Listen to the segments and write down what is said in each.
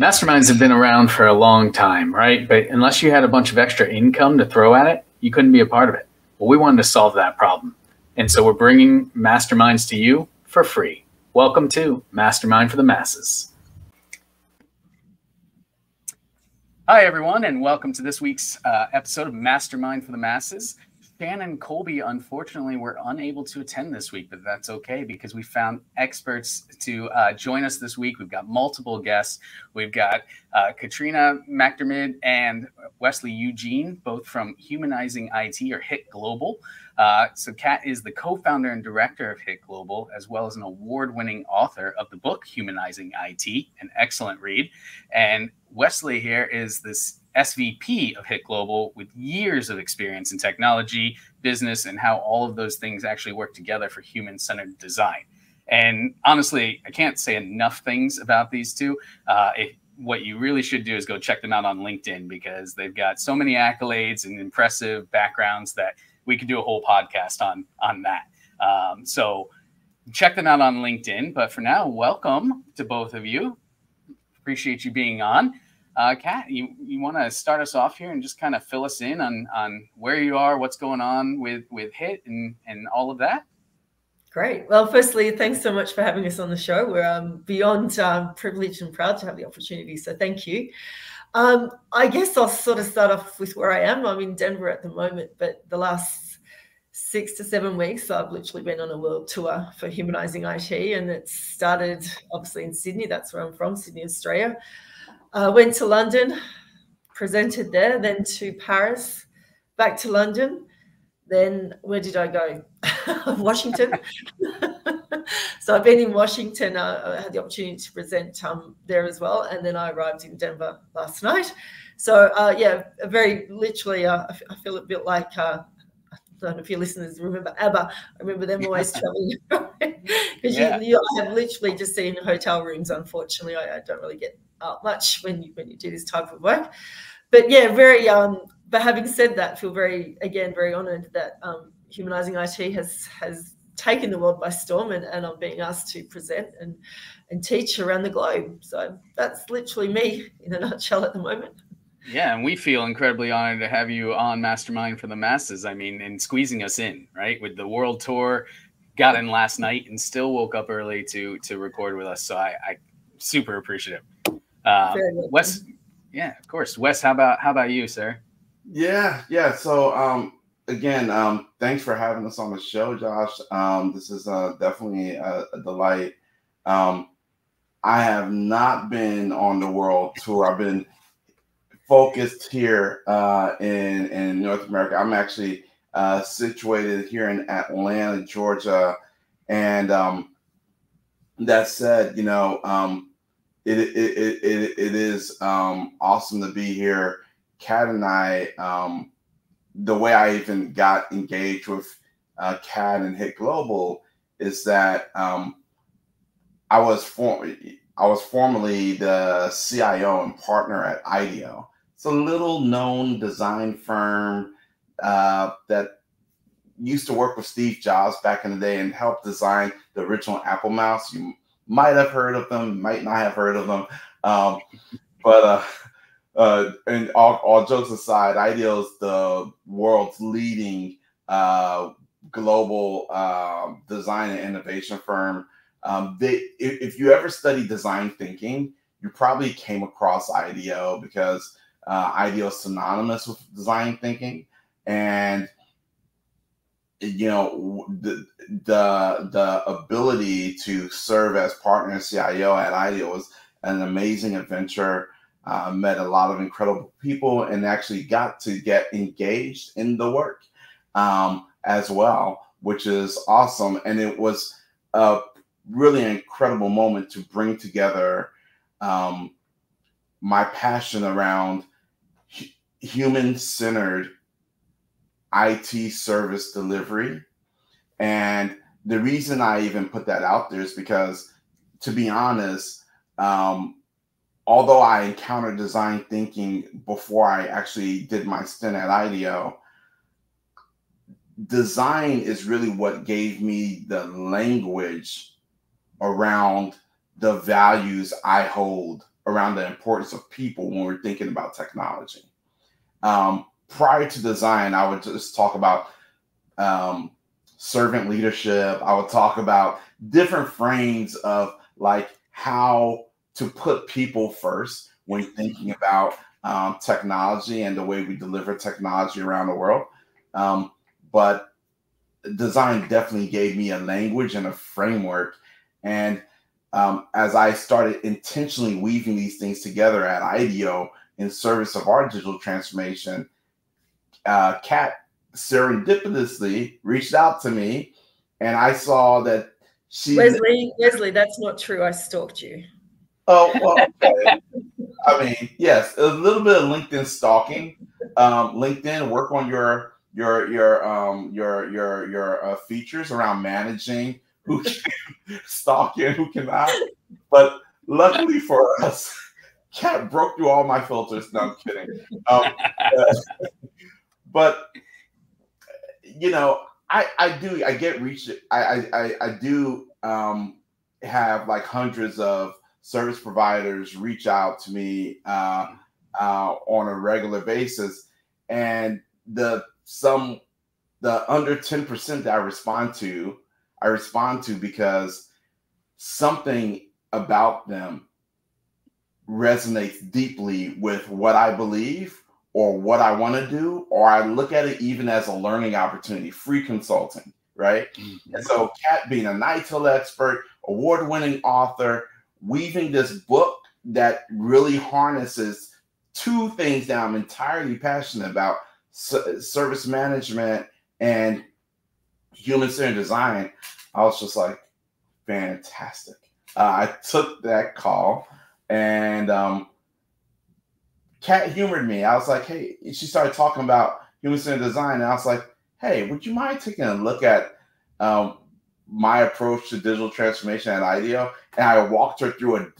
Masterminds have been around for a long time, right? But unless you had a bunch of extra income to throw at it, you couldn't be a part of it. Well, we wanted to solve that problem. And so we're bringing masterminds to you for free. Welcome to Mastermind for the Masses. Hi, everyone, and welcome to this week's episode of Mastermind for the Masses. Shannon and Colby, unfortunately, were unable to attend this week, but that's okay because we found experts to join us this week. We've got multiple guests. We've got Katrina McDermott and Wesley Eugene, both from Humanizing IT or HIT Global. So Kat is the co-founder and director of HIT Global, as well as an award-winning author of the book Humanizing IT, an excellent read. And Wesley here is this SVP of HIT Global with years of experience in technology, business, and how all of those things actually work together for human-centered design. And honestly, I can't say enough things about these two. What you really should do is go check them out on LinkedIn because they've got so many accolades and impressive backgrounds that we could do a whole podcast on that. So check them out on LinkedIn. But for now, welcome to both of you. Appreciate you being on. Kat, you want to start us off here and just kind of fill us in on where you are, what's going on with HIT and all of that? Great. Well, firstly, thanks so much for having us on the show. We're beyond privileged and proud to have the opportunity. So thank you. I guess I'll sort of start off with where I am. I'm in Denver at the moment, but the last 6 to 7 weeks, I've literally been on a world tour for Humanizing IT, and it started obviously in Sydney. That's where I'm from, Sydney, Australia. Went to London, presented there, then to Paris, back to London. Then where did I go? Washington. So I've been in Washington. I had the opportunity to present there as well. And then I arrived in Denver last night. So yeah, very literally, I feel a bit like, I don't know if your listeners remember ABBA. I remember them always traveling because you have literally just seen hotel rooms. Unfortunately, I don't really get out much when you do this type of work. But yeah, very. But having said that, I feel very honoured that Humanizing IT has taken the world by storm, and I'm being asked to present and teach around the globe. So that's literally me in a nutshell at the moment. Yeah, and we feel incredibly honored to have you on Mastermind for the Masses. I mean, and squeezing us in, right? With the world tour, got in last night and still woke up early to record with us. So I super appreciative. Wes, yeah, of course. Wes, how about you, sir? Yeah. So again, thanks for having us on the show, Josh. This is definitely a delight. I have not been on the world tour. I've been focused here in North America. I'm actually situated here in Atlanta, Georgia, and that said, you know, it is awesome to be here. Kat and I, the way I even got engaged with Kat and HIT Global is that I was formerly the CIO and partner at IDEO. It's a little known design firm that used to work with Steve Jobs back in the day and helped design the original Apple mouse. You might have heard of them, might not have heard of them. And all jokes aside, IDEO is the world's leading global design and innovation firm. If you ever study design thinking, you probably came across IDEO because IDEO is synonymous with design thinking, and you know the ability to serve as partner and CIO at IDEO was an amazing adventure. Met a lot of incredible people and actually got to get engaged in the work as well, which is awesome. And it was a really incredible moment to bring together my passion around human-centered IT service delivery. And the reason I even put that out there is because, to be honest, although I encountered design thinking before I actually did my stint at IDEO, design is really what gave me the language around the values I hold around the importance of people when we're thinking about technology. Prior to design, I would just talk about servant leadership. I would talk about different frames of like how to put people first when thinking about technology and the way we deliver technology around the world. But design definitely gave me a language and a framework. And as I started intentionally weaving these things together at IDEO in service of our digital transformation, Kat serendipitously reached out to me, and I saw that she... Leslie, that's not true. I stalked you. Oh, well, okay. I mean, yes, a little bit of LinkedIn stalking. LinkedIn, work on your features around managing who can stalk you and who cannot. But luckily for us, Kat broke through all my filters. No, I'm kidding. But you know, I do have like hundreds of service providers reach out to me on a regular basis, and the under 10% that I respond to because something about them resonates deeply with what I believe or what I want to do, or I look at it even as a learning opportunity, free consulting, right? Mm-hmm. And so Kat being a NITIL expert, award-winning author, weaving this book that really harnesses two things that I'm entirely passionate about, service management and human-centered design, I was just like, fantastic. I took that call, and Kat humored me. I was like, hey, she started talking about human-centered design, and I was like, hey, would you mind taking a look at my approach to digital transformation at IDEO? And I walked her through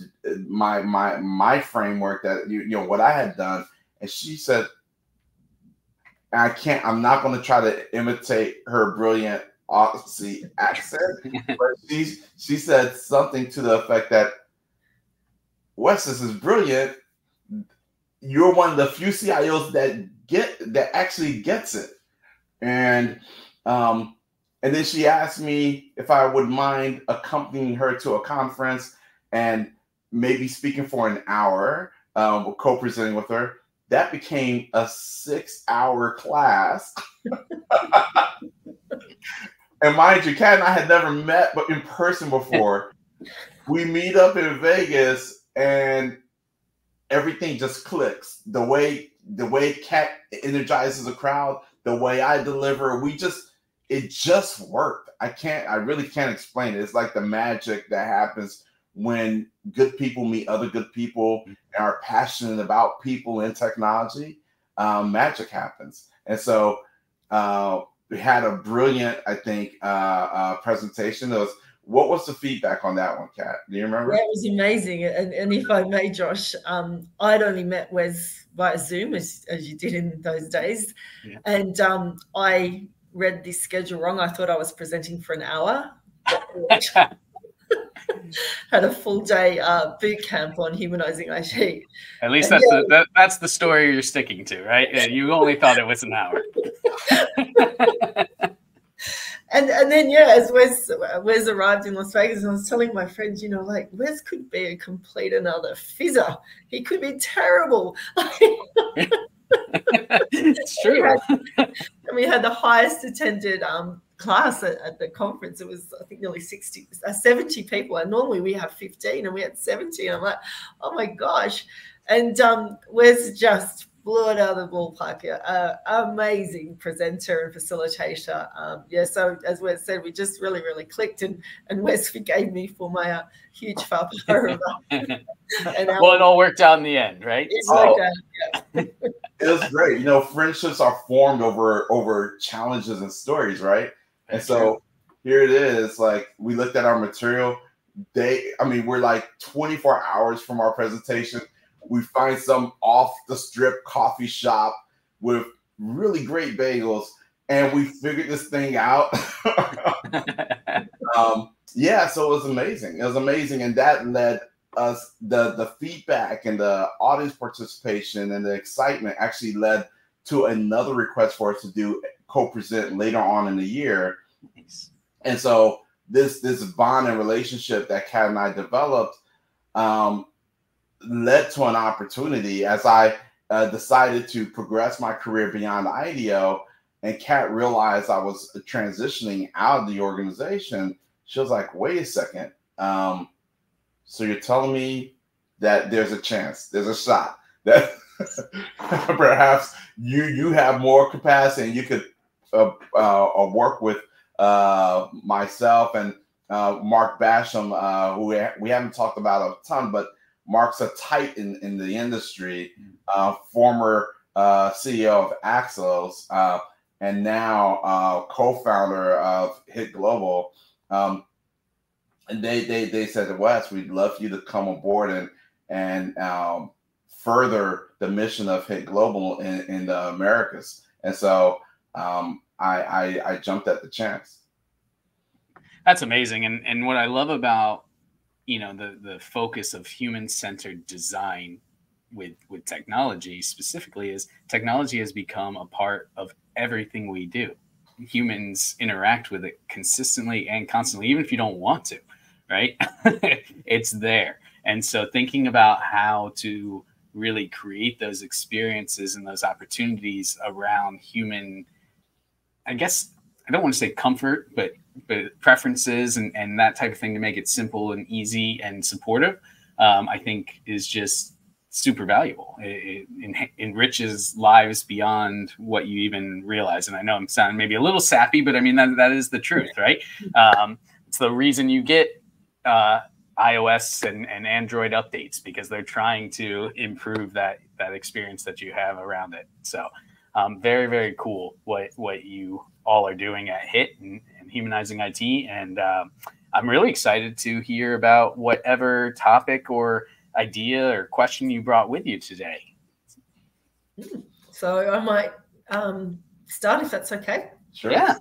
my framework that what I had done, and she said, I'm not going to try to imitate her brilliant Aussie accent, but she said something to the effect that, Wes, this is brilliant. You're one of the few CIOs that actually gets it. And then she asked me if I would mind accompanying her to a conference and maybe speaking for an hour, co-presenting with her. That became a 6-hour class. And mind you, Kat and I had never met but in person before. We meet up in Vegas and everything just clicks. The way Kat energizes a crowd, the way I deliver, it just worked. I really can't explain it. It's like the magic that happens when good people meet other good people and are passionate about people and technology. Magic happens. And so we had a brilliant, I think, presentation. What was the feedback on that one, Kat? Do you remember? That was amazing. And if I may, Josh, I'd only met Wes via Zoom, as you did in those days. Yeah. And I read this schedule wrong. I thought I was presenting for an hour. Had a full day boot camp on humanizing IT. At least that's the story you're sticking to, right? And you only thought it was an hour. And then, yeah, as Wes arrived in Las Vegas, and I was telling my friends, like, Wes could be a complete another fizzer. He could be terrible. It's true. We had the highest attended class at the conference. It was, I think, nearly 70 people. And normally we have 15, and we had 70. And I'm like, oh, my gosh. And Wes just blew it out of the ballpark. Amazing presenter and facilitator. So as Wes said, we just really, really clicked, and Wes forgave me for my huge faux pas. Well, it all worked out in the end, right? It's worked out, yeah. It was great. Friendships are formed over challenges and stories, right? And so here it is. Like, we looked at our material. We're like 24 hours from our presentation. We find some off the strip coffee shop with really great bagels, and we figured this thing out. So it was amazing. And that led the feedback and the audience participation and the excitement actually led to another request for us to do co-present later on in the year. Nice. And so this bond and relationship that Kat and I developed led to an opportunity as I decided to progress my career beyond IDEO, and Kat realized I was transitioning out of the organization. She was like, wait a second. So you're telling me that there's a chance, there's a shot that perhaps you have more capacity and you could work with myself and Mark Basham, who we haven't talked about a ton, but Mark's a titan in the industry, former CEO of Axos, and now co-founder of Hit Global. And they said to Wes, we'd love for you to come aboard and further the mission of Hit Global in the Americas. And so I jumped at the chance. That's amazing. And what I love about, the focus of human-centered design with technology specifically is technology has become a part of everything we do. Humans interact with it consistently and constantly, even if you don't want to, right? It's there. And so thinking about how to really create those experiences and those opportunities around human, I guess, I don't want to say comfort, but preferences and that type of thing to make it simple and easy and supportive, I think is just super valuable. It enriches lives beyond what you even realize. And I know I'm sounding maybe a little sappy, but I mean, that is the truth, right? It's the reason you get iOS and Android updates, because they're trying to improve that experience that you have around it. So very, very cool what you all are doing at HIT and Humanizing IT. And I'm really excited to hear about whatever topic or idea or question you brought with you today. So I might start, if that's okay. Sure. Yeah.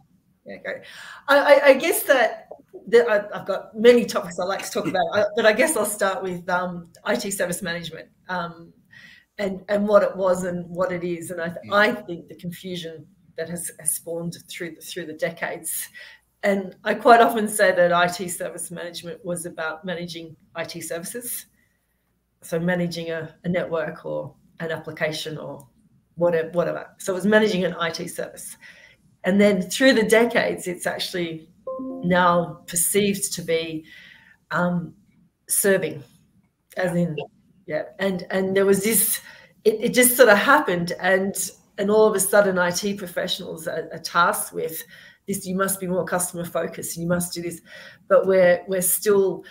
Yeah, great. I guess that I've got many topics I like to talk about, but I guess I'll start with IT service management and what it was and what it is. And I think the confusion that has spawned through the decades. And I quite often say that IT service management was about managing IT services. So managing a network or an application or whatever. So it was managing an IT service. And then through the decades, it's actually now perceived to be serving, as in, yeah. And there was this, it just sort of happened, and all of a sudden IT professionals are tasked with this. You must be more customer focused. You must do this. But we're still,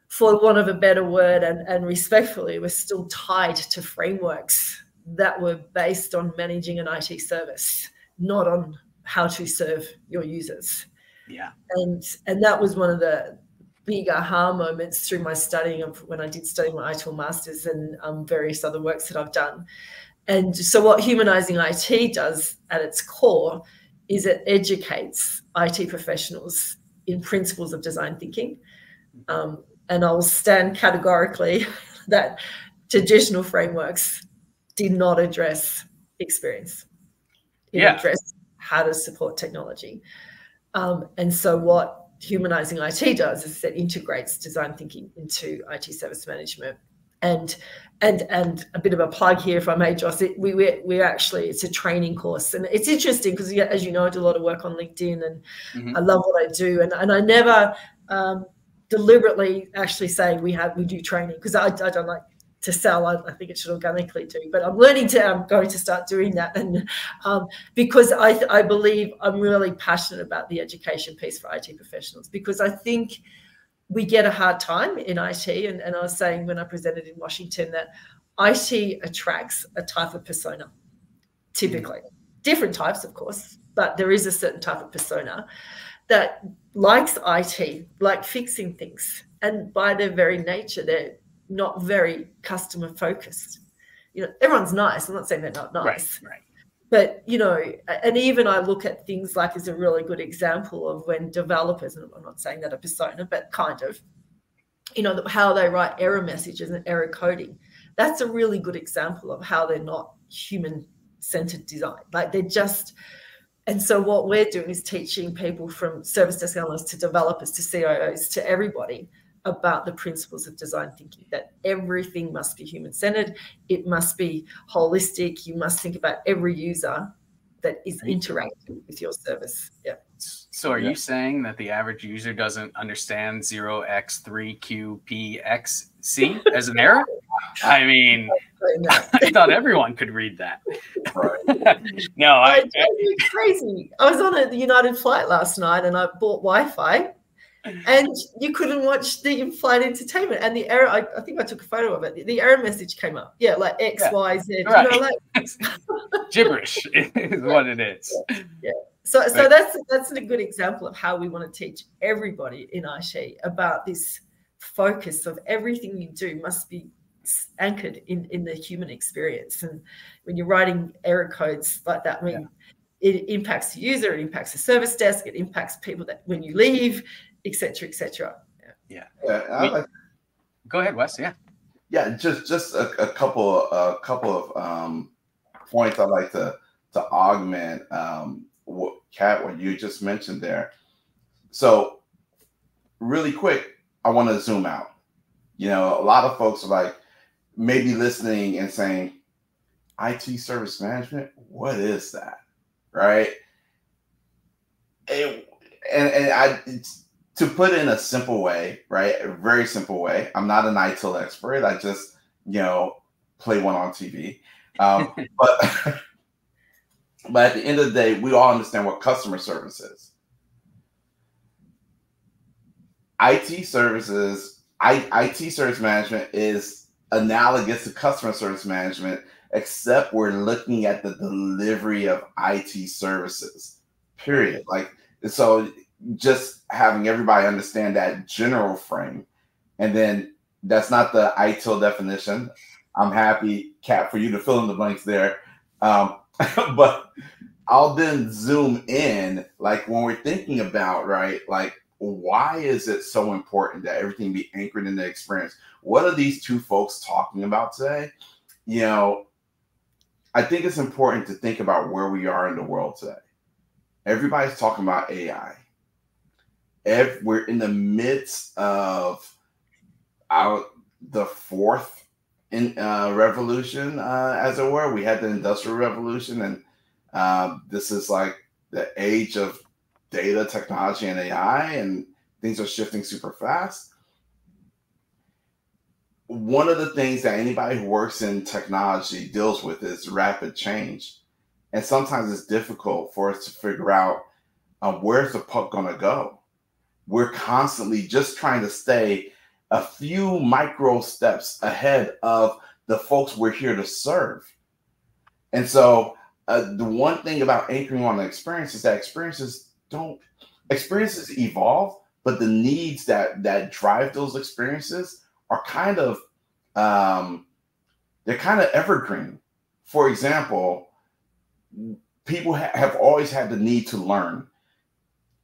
for want of a better word and respectfully, we're still tied to frameworks that were based on managing an IT service, not on how to serve your users. Yeah. And that was one of the big aha moments through my studying of when I did study my ITIL Masters and various other works that I've done. And so what Humanizing IT does at its core is it educates IT professionals in principles of design thinking. And I'll stand categorically that traditional frameworks did not address experience. It addressed how to support technology. And so what Humanizing IT does is it integrates design thinking into IT service management. And a bit of a plug here, if I may, Joss, we actually, it's a training course. And it's interesting because, as you know, I do a lot of work on LinkedIn and I love what I do. And I never deliberately actually say we do training, because I don't like to sell. I think it should organically do, but I'm going to start doing that. And because I believe I'm really passionate about the education piece for IT professionals, because I think we get a hard time in IT. And I was saying when I presented in Washington that IT attracts a type of persona, typically. Different types, of course, but there is a certain type of persona that likes IT, like fixing things. And by their very nature, they're not very customer focused. Everyone's nice. I'm not saying they're not nice. Right. But, and even I look at things like as a really good example of when developers, and I'm not saying that a persona, but kind of, how they write error messages and error coding. That's a really good example of how they're not human-centered design. Like they're just, and so what we're doing is teaching people from service desk analysts to developers to CIOs to everybody about the principles of design thinking, that everything must be human-centered. It must be holistic. You must think about every user that is interacting with your service. Yeah. So are you saying that the average user doesn't understand 0x3QPXC as an error? I mean, I thought everyone could read that. No, it's crazy. I was on a United flight last night and I bought Wi-Fi and you couldn't watch the in-flight entertainment. And the error, I think I took a photo of it. The error message came up. Yeah, like X, Y, Z. Right. Gibberish is what it is. Yeah. So that's a good example of how we want to teach everybody in IT about this focus of everything you do must be anchored in the human experience. And when you're writing error codes like that, I mean, it impacts the user, it impacts the service desk, it impacts people that when you leave, et cetera, et cetera. Go ahead, Wes. Yeah, just a couple of points I'd like to augment what you just mentioned there. So really quick, I want to zoom out. A lot of folks are like maybe listening and saying, IT service management, what is that? Right? And to put it in a simple way, right? A very simple way. I'm not an ITIL expert. I just, play one on TV. But at the end of the day, we all understand what customer service is. IT service management is analogous to customer service management, except we're looking at the delivery of IT services, period. So just having everybody understand that general frame. And then that's not the ITIL definition. I'm happy, Kat, for you to fill in the blanks there. But I'll then zoom in, like when we're thinking about, right, like why is it so important that everything be anchored in the experience? What are these two folks talking about today? I think it's important to think about where we are in the world today. Everybody's talking about AI. We're in the midst of the fourth revolution, as it were. We had the Industrial Revolution, and this is like the age of data, technology, and AI, and things are shifting super fast. One of the things that anybody who works in technology deals with is rapid change. And sometimes it's difficult for us to figure out where's the puck going to go. We're constantly just trying to stay a few micro steps ahead of the folks we're here to serve. And so the one thing about anchoring on the experience is that experiences evolve, but the needs that drive those experiences are kind of they're kind of evergreen. For example, people have always had the need to learn.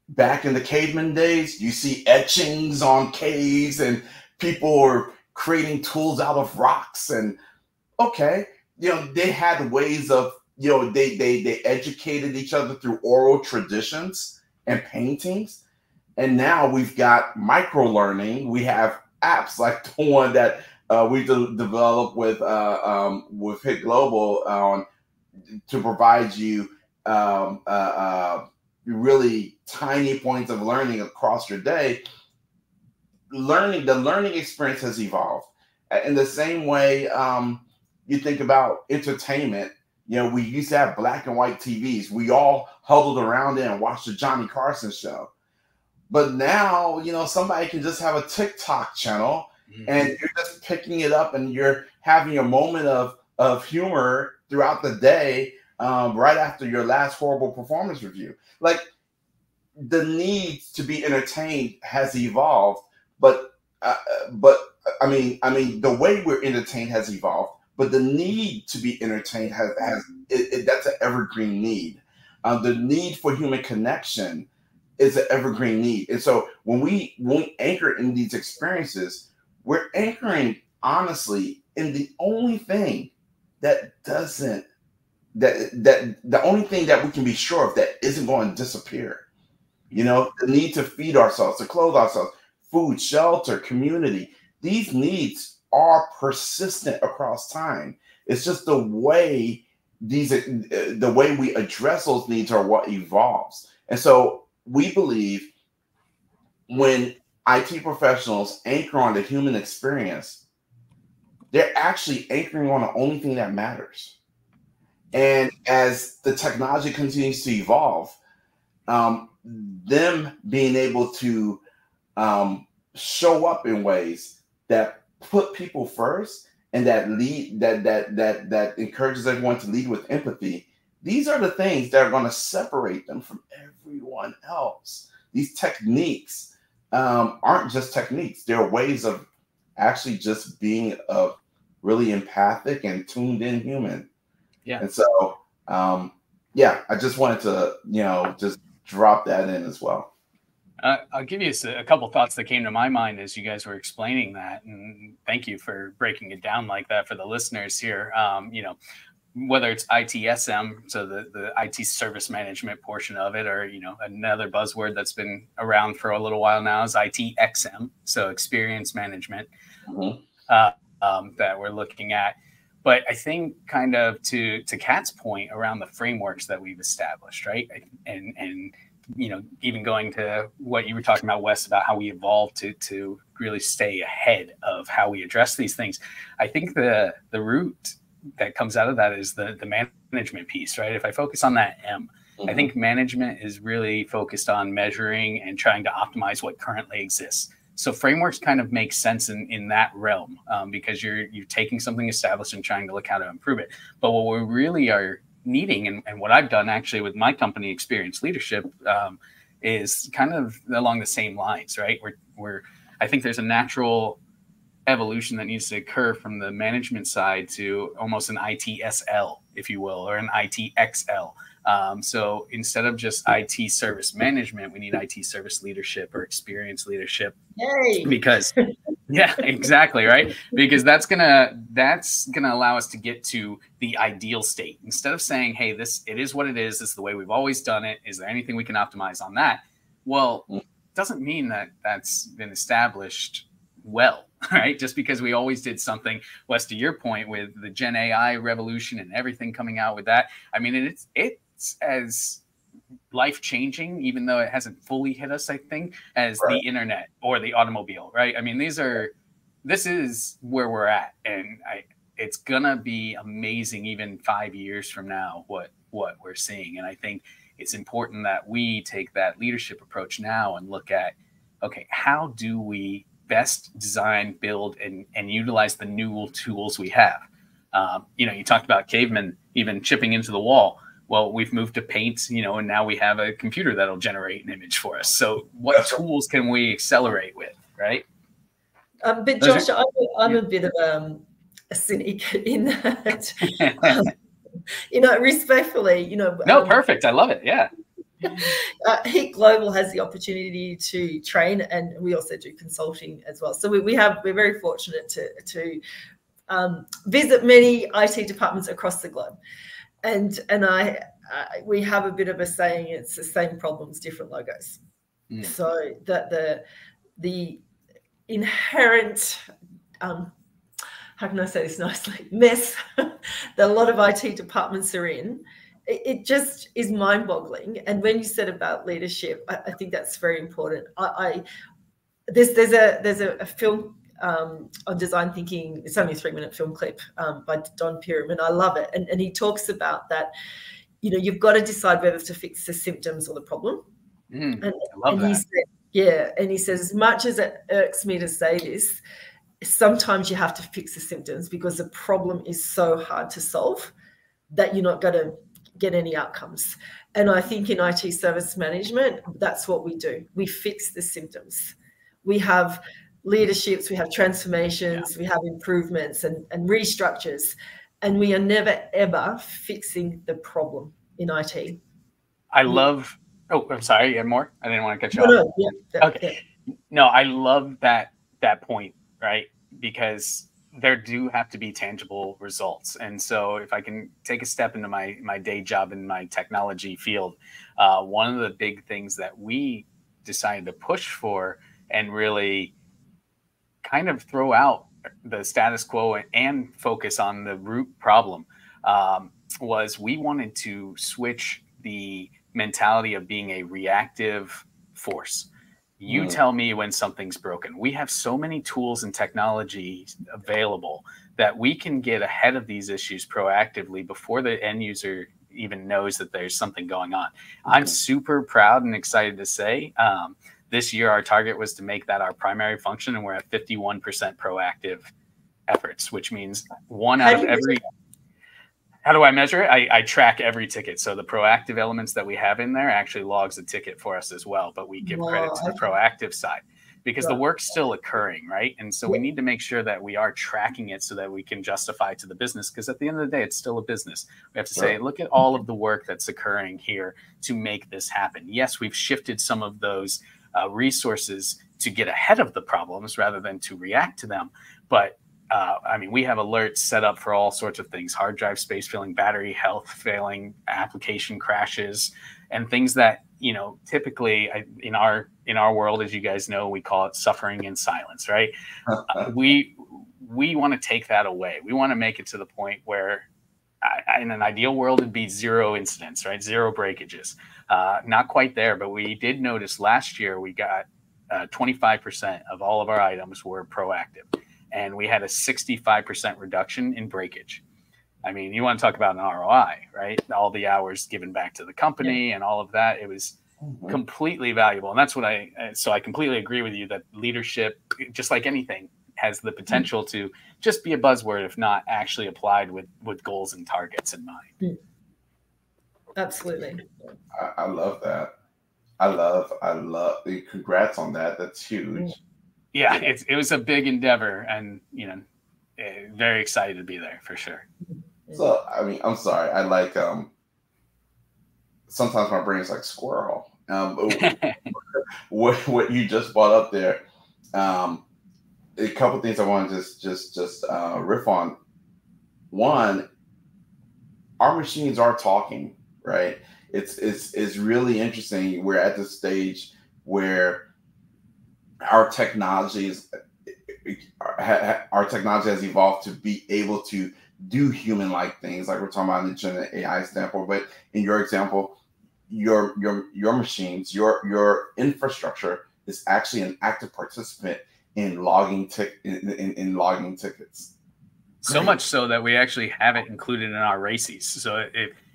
Back in the caveman days, you see etchings on caves and people are creating tools out of rocks. And they had ways of, they educated each other through oral traditions and paintings. And now we've got micro learning. We have apps like the one that we developed with Hit Global to provide you really tiny points of learning across your day. The learning experience has evolved. In the same way, you think about entertainment. We used to have black and white TVs. We all huddled around it and watched the Johnny Carson show. But now, somebody can just have a TikTok channel and you're just picking it up and you're having a moment of humor throughout the day, right after your last horrible performance review. Like, the need to be entertained has evolved, but I mean, the way we're entertained has evolved, but the need to be entertained that's an evergreen need. The need for human connection is an evergreen need. And so when we anchor in these experiences, we're anchoring honestly in the only thing that doesn't, that the only thing that we can be sure of that isn't going to disappear. You know, the need to feed ourselves, to clothe ourselves, food, shelter, community. These needs are persistent across time. It's just the way the way we address those needs are what evolves. And so we believe when IT professionals anchor on the human experience, they're actually anchoring on the only thing that matters. And as the technology continues to evolve, them being able to show up in ways that put people first and that lead, that encourages everyone to lead with empathy. These are the things that are going to separate them from everyone else. These techniques aren't just techniques; they're ways of actually just being a really empathic and tuned in human. Yeah. And so, yeah, I just wanted to, just drop that in as well. I'll give you a couple thoughts that came to my mind as you guys were explaining that, and thank you for breaking it down like that for the listeners here. Whether it's ITSM, so the IT service management portion of it, or another buzzword that's been around for a little while now is ITXM, so experience management, that we're looking at. But I think kind of to Kat's point around the frameworks that we've established, right? And even going to what you were talking about, Wes, about how we evolved to really stay ahead of how we address these things. I think the root that comes out of that is the management piece, right? If I focus on that M, I think management is really focused on measuring and trying to optimize what currently exists. So frameworks kind of make sense in that realm, because you're taking something established and trying to look how to improve it. But what we really are needing, and what I've done actually with my company, Experience Leadership, is kind of along the same lines, right? I think there's a natural evolution that needs to occur from the management side to almost an ITSL, if you will, or an ITXL. So instead of just IT service management, we need IT service leadership or experience leadership. Yay. Because yeah, exactly, right? Because that's gonna allow us to get to the ideal state. Instead of saying, hey, it is what it is, this is the way we've always done it. Is there anything we can optimize on that? Well, it doesn't mean that that's been established well, right? Just because we always did something, Wes, to your point with the Gen AI revolution and everything coming out with that. I mean, it's as life-changing, even though it hasn't fully hit us, I think, as the internet or the automobile, right? I mean, this is where we're at, and it's gonna be amazing even 5 years from now what we're seeing. And I think it's important that we take that leadership approach now and look at, okay, how do we best design, build, and utilize the new tools we have? You talked about cavemen even chipping into the wall. Well, we've moved to paint, and now we have a computer that'll generate an image for us. So what tools can we accelerate with, right? But Josh, I'm a bit of a cynic in that, respectfully, No, perfect. I love it. Yeah. HIT Global has the opportunity to train, and we also do consulting as well. So we're very fortunate to visit many IT departments across the globe. And we have a bit of a saying, it's the same problems, different logos. So that the inherent, how can I say this nicely, mess that a lot of IT departments are in, it just is mind-boggling. And when you said about leadership, I think that's very important. There's a film on design thinking. It's only a 3-minute film clip by Don Pyram, and I love it. And he talks about that, you've got to decide whether to fix the symptoms or the problem. I love that. He says, as much as it irks me to say this, sometimes you have to fix the symptoms because the problem is so hard to solve that you're not going to get any outcomes. And I think in IT service management, that's what we do. We fix the symptoms. We have leaderships, we have transformations, we have improvements and restructures, and we are never, ever fixing the problem in IT. I love, I'm sorry, you have more? I didn't want to cut you off. No, okay. Yeah. No, I love that point, right? because there do have to be tangible results. And so if I can take a step into my day job in my technology field, one of the big things that we decided to push for and really kind of throw out the status quo and focus on the root problem was we wanted to switch the mentality of being a reactive force. You tell me when something's broken. We have so many tools and technology available that we can get ahead of these issues proactively before the end user even knows that there's something going on. I'm super proud and excited to say this year our target was to make that our primary function, and we're at 51% proactive efforts, which means one out of every... How do I measure it? I track every ticket. So the proactive elements that we have in there actually logs a ticket for us as well, but we give credit to the proactive side because the work's still occurring, right? And so we need to make sure that we are tracking it so that we can justify to the business, because at the end of the day, it's still a business. We have to say, look at all of the work that's occurring here to make this happen. Yes, we've shifted some of those resources to get ahead of the problems rather than to react to them, but I mean, we have alerts set up for all sorts of things: hard drive space filling, battery health failing, application crashes, and things that, you know, typically in our world, as you guys know, we call it suffering in silence, right? We want to take that away. We want to make it to the point where in an ideal world, it'd be 0 incidents, right? 0 breakages. Not quite there, but we did notice last year we got 25% of all of our items were proactive. And we had a 65% reduction in breakage. I mean, you want to talk about an ROI, right? All the hours given back to the company and all of that. It was completely valuable. And that's what so I completely agree with you that leadership, just like anything, has the potential to just be a buzzword if not actually applied with goals and targets in mind. Absolutely. I love that. I love congrats on that. That's huge. Yeah, it was a big endeavor, and, you know, very excited to be there for sure. So, I mean, I'm sorry. I like, sometimes my brain's like squirrel. What you just brought up there, a couple things I want to just riff on. One, our machines are talking, right? It's really interesting. We're at the stage where our technology has evolved to be able to do human-like things, like we're talking about in the Gen AI standpoint. But in your example, your machines, your infrastructure is actually an active participant in logging tickets. So much so that we actually have it included in our RACEs. So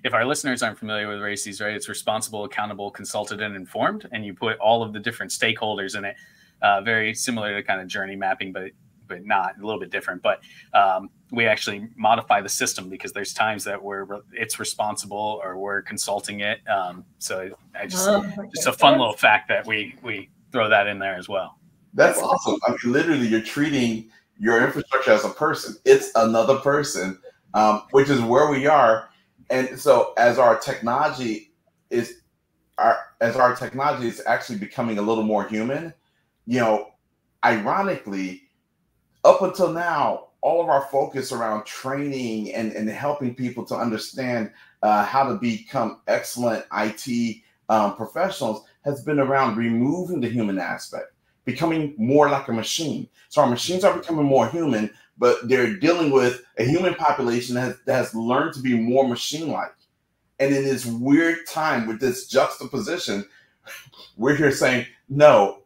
if our listeners aren't familiar with RACEs, right, it's responsible, accountable, consulted, and informed, and you put all of the different stakeholders in it. Very similar to kind of journey mapping, but not a little bit different. But we actually modify the system because there's times that it's responsible or we're consulting it. So just a fun little fact that we throw that in there as well. That's awesome. I mean, literally, you're treating your infrastructure as a person. It's another person, which is where we are. And so as our technology is actually becoming a little more human, you know, ironically, up until now, all of our focus around training and helping people to understand how to become excellent IT professionals has been around removing the human aspect, becoming more like a machine. So our machines are becoming more human, but they're dealing with a human population that has learned to be more machine-like. And in this weird time with this juxtaposition, we're here saying, no,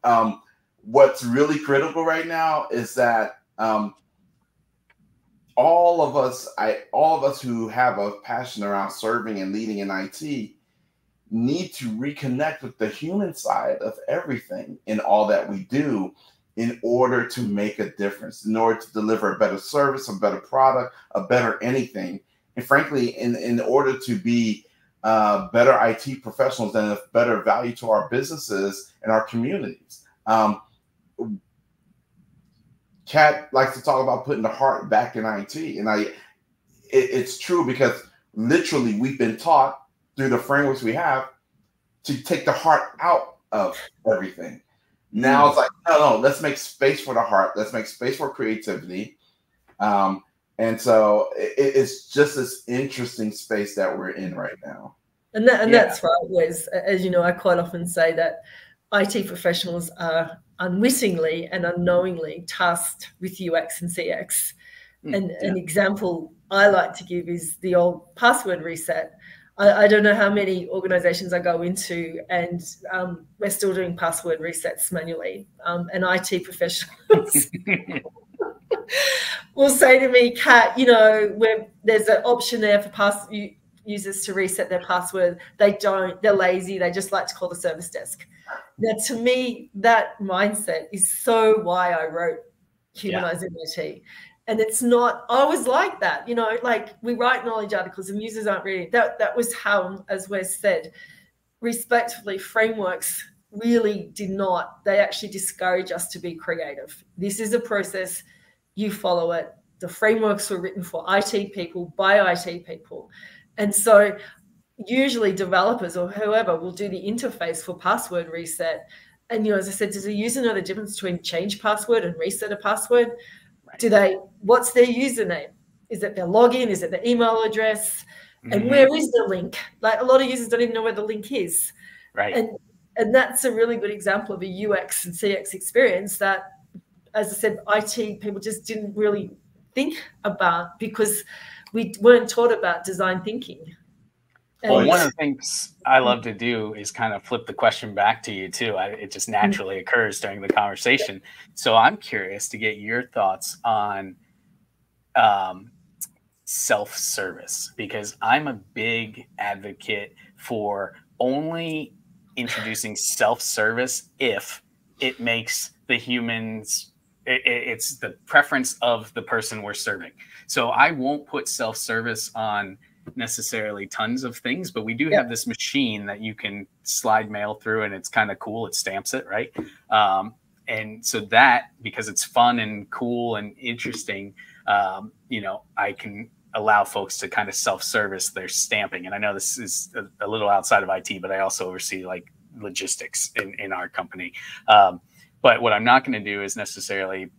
what's really critical right now is that all of us who have a passion around serving and leading in IT need to reconnect with the human side of everything in all that we do in order to make a difference, in order to deliver a better service, a better product, a better anything. And frankly, in order to be better IT professionals and of better value to our businesses and our communities. Kat likes to talk about putting the heart back in IT. And it's true because literally we've been taught through the frameworks we have to take the heart out of everything. Now it's like, no, let's make space for the heart. Let's make space for creativity. And so it's just this interesting space that we're in right now. And that's right, Wes. As you know, I quite often say that IT professionals are unwittingly and unknowingly tasked with UX and CX. And an example I like to give is the old password reset. I don't know how many organizations I go into, and we're still doing password resets manually. And IT professionals will say to me, Kat, you know, there's an option there for users to reset their password. They don't, they're lazy. They just like to call the service desk. Now, to me, that mindset is so why I wrote Humanizing IT. And it's not always like that, you know, like we write knowledge articles and users aren't reading. That was how, as Wes said, respectfully, frameworks really did not, they actually discourage us to be creative. This is a process, you follow it. The frameworks were written for IT people by IT people. And so usually developers or whoever will do the interface for password reset. And, you know, as I said, does a user know the difference between change password and reset a password? What's their username? Is it their login? Is it their email address? And where is the link? Like a lot of users don't even know where the link is. Right. And that's a really good example of a UX and CX experience that, as I said, IT people just didn't really think about because we weren't taught about design thinking. Well, one of the things I love to do is kind of flip the question back to you too. It just naturally occurs during the conversation. So I'm curious to get your thoughts on self-service, because I'm a big advocate for only introducing self-service if it makes the humans, it's the preference of the person we're serving. So I won't put self-service on necessarily tons of things, but we do have this machine that you can slide mail through and it's kind of cool. It stamps it, right? And so that, because it's fun and cool and interesting, you know, I can allow folks to kind of self-service their stamping. And I know this is a little outside of IT, but I also oversee like logistics in our company. But what I'm not going to do is necessarily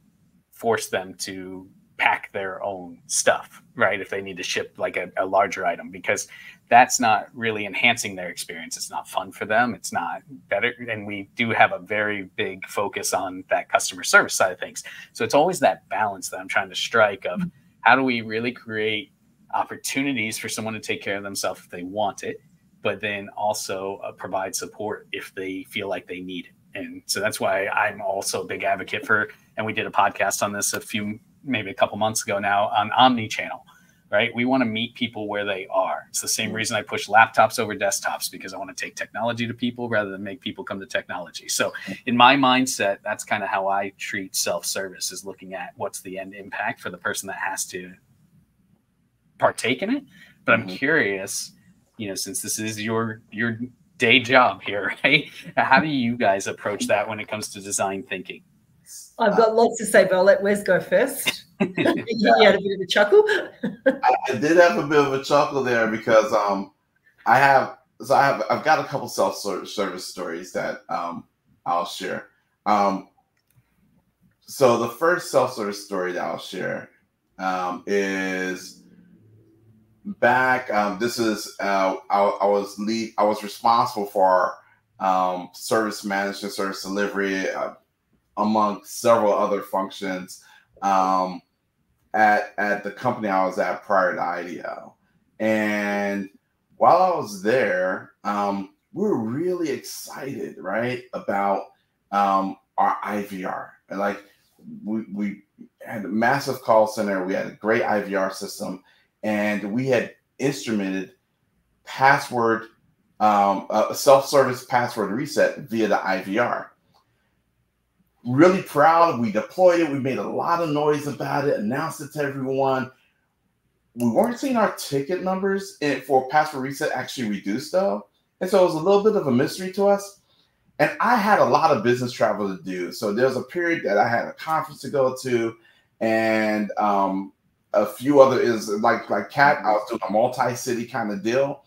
force them to pack their own stuff, right? If they need to ship like a larger item, because that's not really enhancing their experience. It's not fun for them. It's not better. And we do have a very big focus on that customer service side of things. So it's always that balance that I'm trying to strike of how do we really create opportunities for someone to take care of themselves if they want it, but then also provide support if they feel like they need it. And so that's why I'm also a big advocate for, and we did a podcast on this maybe a couple months ago now on omni-channel, right? We want to meet people where they are. It's the same reason I push laptops over desktops, because I want to take technology to people rather than make people come to technology. So in my mindset, that's kind of how I treat self-service, is looking at what's the end impact for the person that has to partake in it. But I'm curious, you know, since this is your day job here, right? How do you guys approach that when it comes to design thinking? I've got lots to say, but I'll let Wes go first. You had a bit of a chuckle. I did have a bit of a chuckle there because I've got a couple self-service stories that I'll share. So the first self-service story that I'll share is back. This is I was responsible for service management, service delivery, among several other functions at the company I was at prior to IDEO. And while I was there, we were really excited, right, about our IVR. And like we had a massive call center. We had a great IVR system, and we had instrumented password, a self-service password reset via the IVR. Really proud. We deployed it. We made a lot of noise about it, announced it to everyone. We weren't seeing our ticket numbers for password reset actually reduced, though. And so it was a little bit of a mystery to us. And I had a lot of business travel to do. So there was a period that I had a conference to go to, and a few other is like Kat, I was doing a multi-city kind of deal.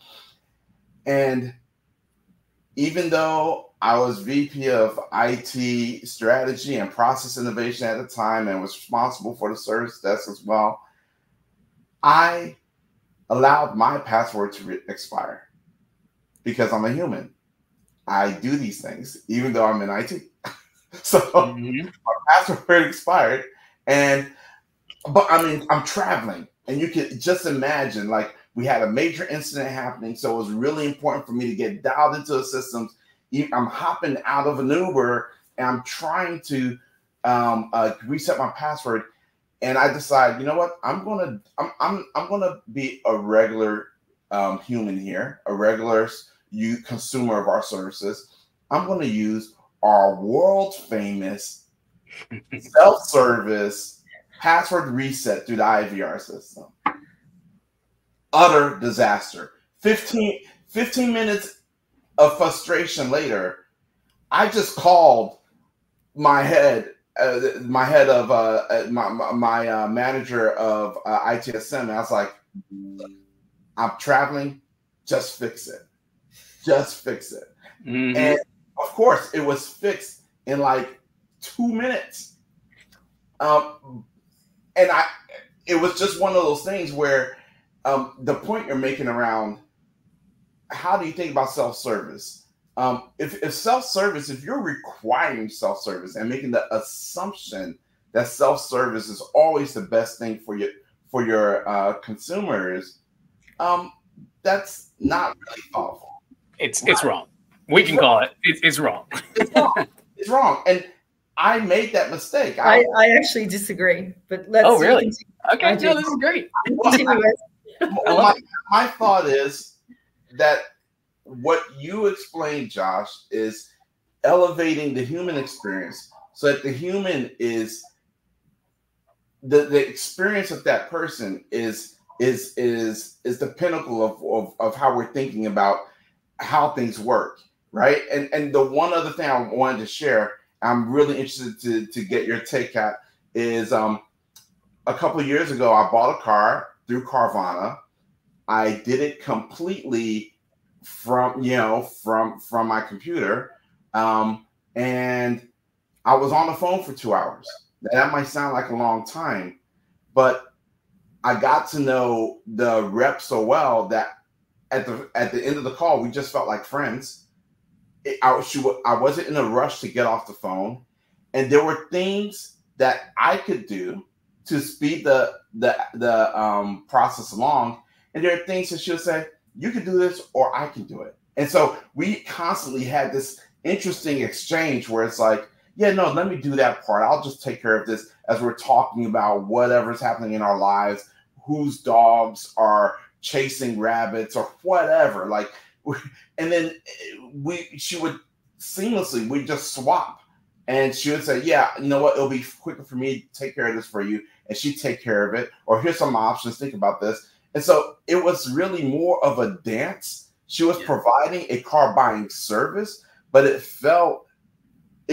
And even though I was VP of IT strategy and process innovation at the time and was responsible for the service desk as well. I allowed my password to expire because I'm a human. I do these things, even though I'm in IT. So my password expired. But I mean, I'm traveling, and you can just imagine, like, we had a major incident happening. So it was really important for me to get dialed into the systems. I'm hopping out of an Uber and I'm trying to reset my password. And I decide, you know what? I'm gonna be a regular human here, a regular consumer of our services. I'm going to use our world famous self-service password reset through the IVR system. Utter disaster. 15 minutes of frustration later, I just called my head of my manager of ITSM. And I was like, I'm traveling, just fix it. Just fix it. And of course, it was fixed in like 2 minutes. And it was just one of those things where the point you're making around how do you think about self-service? If self-service, if you're requiring self-service and making the assumption that self-service is always the best thing for your consumers, that's not really thoughtful. It's wrong. We can call it. It's wrong. It's wrong. It's wrong. And I made that mistake. I actually disagree. But let's. Oh, really? Okay. No, this is great. My thought is that what you explained, Josh, is elevating the human experience so that the human is the experience of that person is the pinnacle of how we're thinking about how things work, right? And the one other thing I wanted to share, I'm really interested to get your take at, is a couple of years ago I bought a car through Carvana. I did it completely from my computer, and I was on the phone for 2 hours. That might sound like a long time, but I got to know the rep so well that at the end of the call, we just felt like friends. I wasn't in a rush to get off the phone, and there were things that I could do to speed the process along. And there are things that she'll say, you can do this or I can do it. And so we constantly had this interesting exchange where it's like, yeah, no, let me do that part. I'll just take care of this as we're talking about whatever's happening in our lives, whose dogs are chasing rabbits or whatever. Like, and then she would seamlessly, we just swap. And she would say, yeah, you know what? It'll be quicker for me to take care of this for you. And she'd take care of it. Or here's some options. Think about this. And so it was really more of a dance. She was providing a car buying service, but it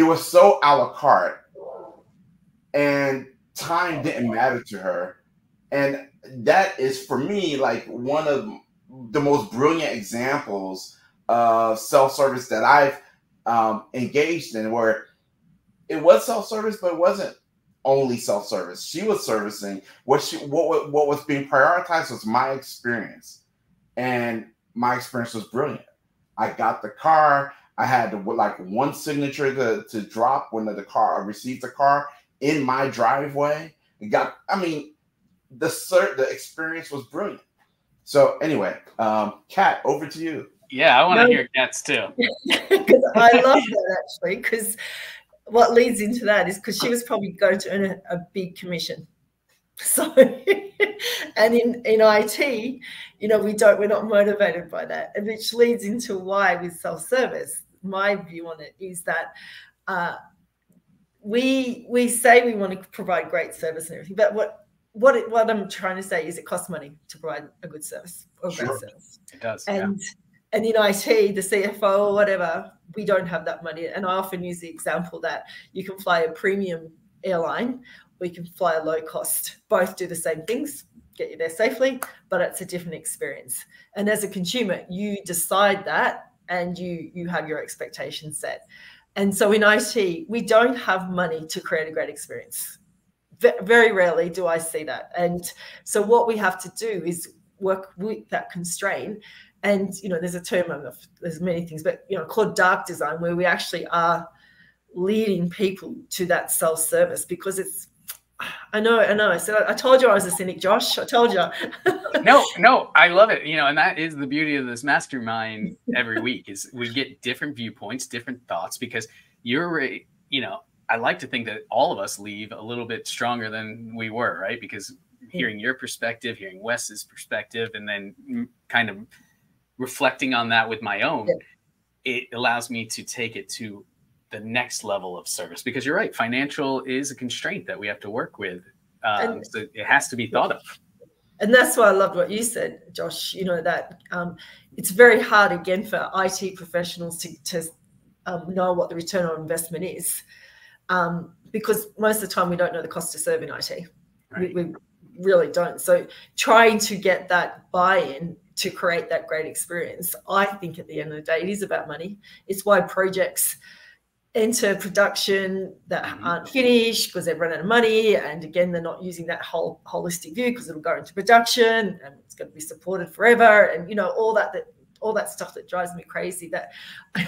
was so a la carte, and time didn't matter to her. And that is, for me, like one of the most brilliant examples of self-service that I've engaged in, where it was self-service, but it wasn't only self-service. She was servicing what was being prioritized was my experience, and my experience was brilliant. I got the car. I had one signature to drop when I received the car in my driveway. The experience was brilliant. So anyway, Kat, over to you. Yeah, I want to hear Kat's too. I love that, actually, because what leads into that is because she was probably going to earn a big commission. So, and in IT, we're not motivated by that, and which leads into why with self-service, my view on it is that we say we want to provide great service and everything, but what I'm trying to say is it costs money to provide a good service or great service. It does. And in IT, the CFO or whatever, we don't have that money. And I often use the example that you can fly a premium airline, or you can fly a low cost. Both do the same things, get you there safely, but it's a different experience. And as a consumer, you decide that and you have your expectations set. And so in IT, we don't have money to create a great experience. Very rarely do I see that. And so what we have to do is work with that constraint. And, you know, there's a term, there's many things, but, you know, called dark design, where we actually are leading people to that self-service, because it's, I know. I said, I told you I was a cynic, Josh. I told you. No, I love it. You know, and that is the beauty of this mastermind every week, is we get different viewpoints, different thoughts, because you're, you know, I like to think that all of us leave a little bit stronger than we were, right? Because hearing your perspective, hearing Wes's perspective, and then kind of reflecting on that with my own, it allows me to take it to the next level of service, because you're right, financial is a constraint that we have to work with, so it has to be thought of. And that's why I loved what you said, Josh, you know, that it's very hard, again, for IT professionals to know what the return on investment is, because most of the time we don't know the cost to serve in IT. Right. We really don't. So trying to get that buy-in to create that great experience, I think at the end of the day, it is about money. It's why projects enter production that aren't finished because they've run out of money, and again, they're not using that whole holistic view, because it'll go into production and it's going to be supported forever, and you know, all that stuff that drives me crazy. That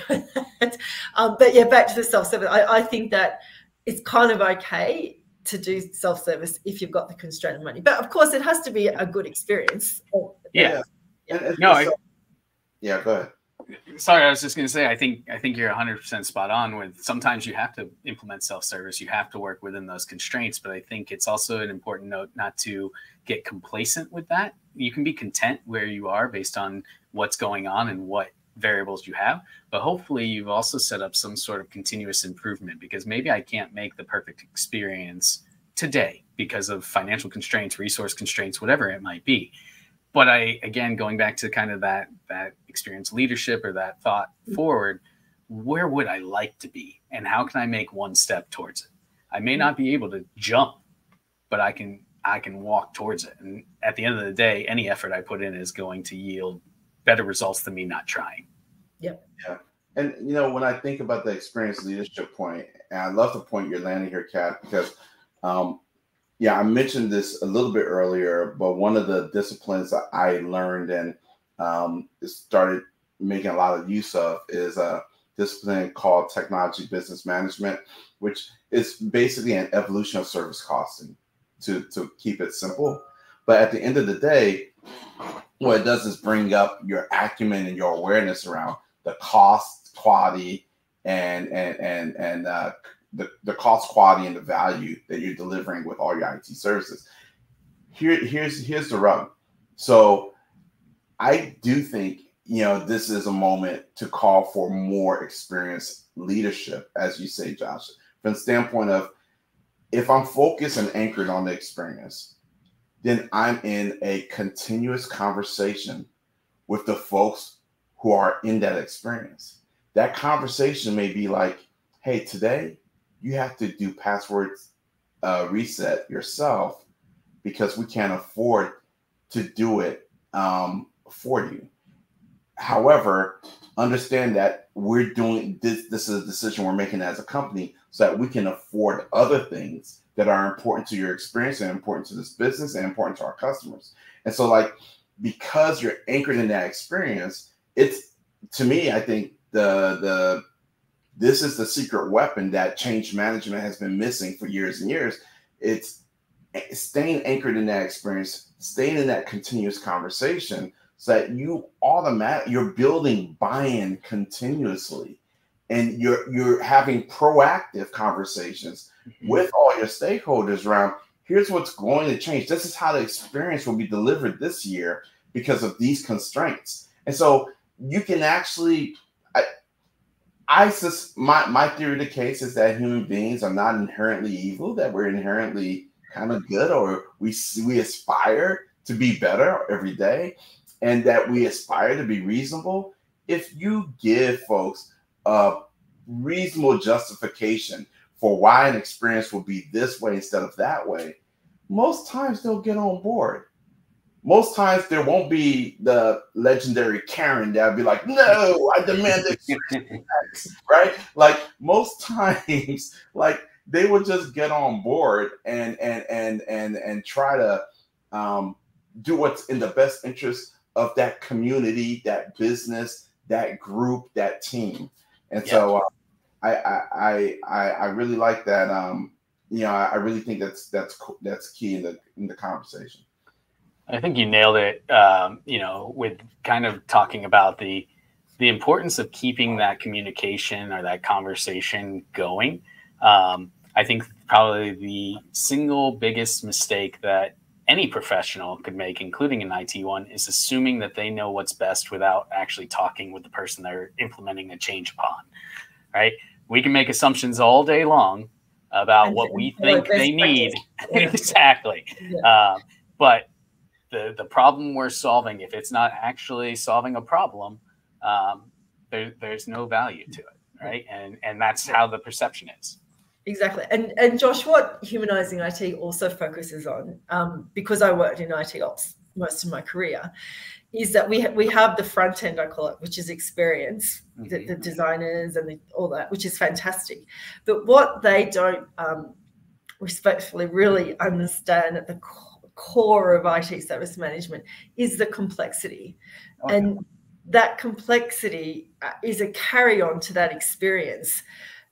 but yeah, back to the self-service, I think that it's kind of okay to do self-service if you've got the constraint of money, but of course it has to be a good experience. Yeah. Go ahead. Sorry, I was just going to say, I think you're 100% spot on with, sometimes you have to implement self-service. You have to work within those constraints. But I think it's also an important note not to get complacent with that. You can be content where you are based on what's going on and what variables you have. But hopefully you've also set up some sort of continuous improvement, because maybe I can't make the perfect experience today because of financial constraints, resource constraints, whatever it might be. But again, going back to kind of that experience leadership, or that thought forward, where would I like to be? And how can I make one step towards it? I may not be able to jump, but I can walk towards it. And at the end of the day, any effort I put in is going to yield better results than me not trying. Yep. Yeah. And, you know, when I think about the experience leadership point, and I love the point you're landing here, Kat, because, yeah, I mentioned this a little bit earlier, but one of the disciplines that I learned and started making a lot of use of is a discipline called technology business management, which is basically an evolution of service costing, to keep it simple. But at the end of the day, what it does is bring up your acumen and your awareness around the cost, quality, and the cost, quality, and the value that you're delivering with all your IT services. Here's the rub. So I do think, you know, this is a moment to call for more experienced leadership, as you say, Josh, from the standpoint of, if I'm focused and anchored on the experience, then I'm in a continuous conversation with the folks who are in that experience. That conversation may be like, hey, today you have to do password reset yourself because we can't afford to do it for you. However, understand that we're doing this. This is a decision we're making as a company so that we can afford other things that are important to your experience and important to this business and important to our customers. And so, like, because you're anchored in that experience, it's, to me, I think this is the secret weapon that change management has been missing for years and years. It's staying anchored in that experience, staying in that continuous conversation, so that you're building buy-in continuously, and you're having proactive conversations with all your stakeholders around, here's what's going to change. This is how the experience will be delivered this year because of these constraints. And so you can actually, my theory of the case is that human beings are not inherently evil, that we're inherently kind of good, or we aspire to be better every day, and that we aspire to be reasonable. If you give folks a reasonable justification for why an experience will be this way instead of that way, most times they'll get on board. most times there won't be the legendary Karen that'll be like, no, I demand X, right? Like most times, like they would just get on board and try to do what's in the best interest of that community, that business, that group, that team. And so I really like that. You know, I really think that's key in the conversation. I think you nailed it. You know, with kind of talking about the importance of keeping that communication or that conversation going. I think probably the single biggest mistake that any professional could make, including an IT one, is assuming that they know what's best without actually talking with the person they're implementing a change upon. Right? We can make assumptions all day long about what we think they need. Exactly. Yeah. But the problem we're solving, if it's not actually solving a problem, there's no value to it, right? And that's how the perception is. Exactly. And Josh, what Humanizing IT also focuses on, because I worked in IT ops most of my career, is that we have the front end, I call it, which is experience, the designers and all that, which is fantastic. But what they don't respectfully really understand at the core of IT service management is the complexity. Okay. And that complexity is a carry on to that experience.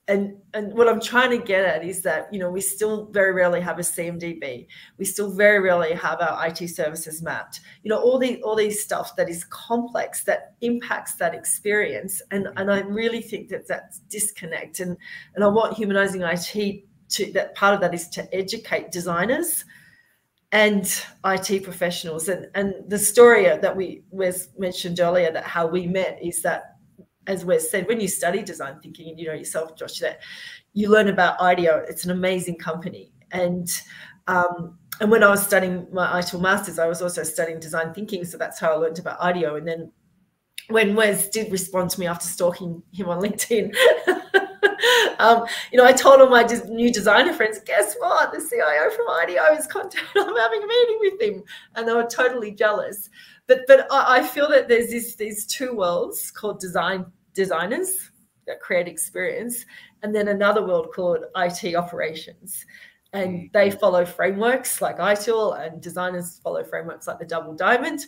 And what I'm trying to get at is that, you know, we still very rarely have a CMDB. We still very rarely have our IT services mapped. You know, all these stuff that is complex, that impacts that experience. And I really think that that's disconnect. And I want Humanizing IT to, that part of that is to educate designers and IT professionals. And the story that was mentioned earlier, that how we met, is that, as Wes said, when you study design thinking, and you know yourself, Josh, that you learn about IDEO. It's an amazing company. And when I was studying my ITIL Masters, I was also studying design thinking. So that's how I learned about IDEO. And then when Wes did respond to me after stalking him on LinkedIn, you know, I told all my new designer friends, guess what? The CIO from IDEO is contacting. I'm having a meeting with him. And they were totally jealous. But I feel that there's these two worlds called designers that create experience, and then another world called IT operations. And they follow frameworks like ITIL, and designers follow frameworks like the Double Diamond.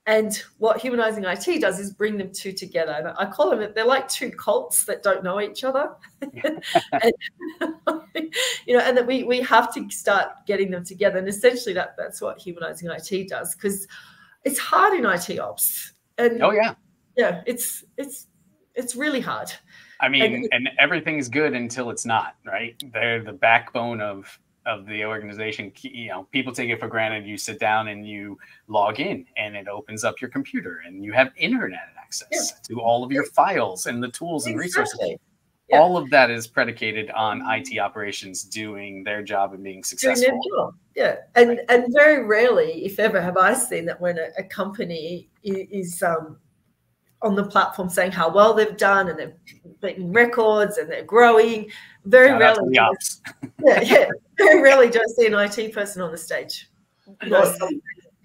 And what Humanizing IT does is bring them two together. And I call them, they're like two cults that don't know each other. And, you know, and that we have to start getting them together. And essentially that's what Humanizing IT does, because it's hard in IT ops. And yeah, it's really hard. I mean, and everything's good until it's not, right? They're the backbone of the organization. You know, people take it for granted. You sit down and you log in, and it opens up your computer, and you have internet access to all of your files and the tools and resources. Yeah. All of that is predicated on IT operations doing their job and being successful. Doing their job. Yeah, and very rarely, if ever, have I seen that when a company is on the platform saying how well they've done and they're beating records and they're growing. Very rarely, very rarely do I see an IT person on the stage. You know,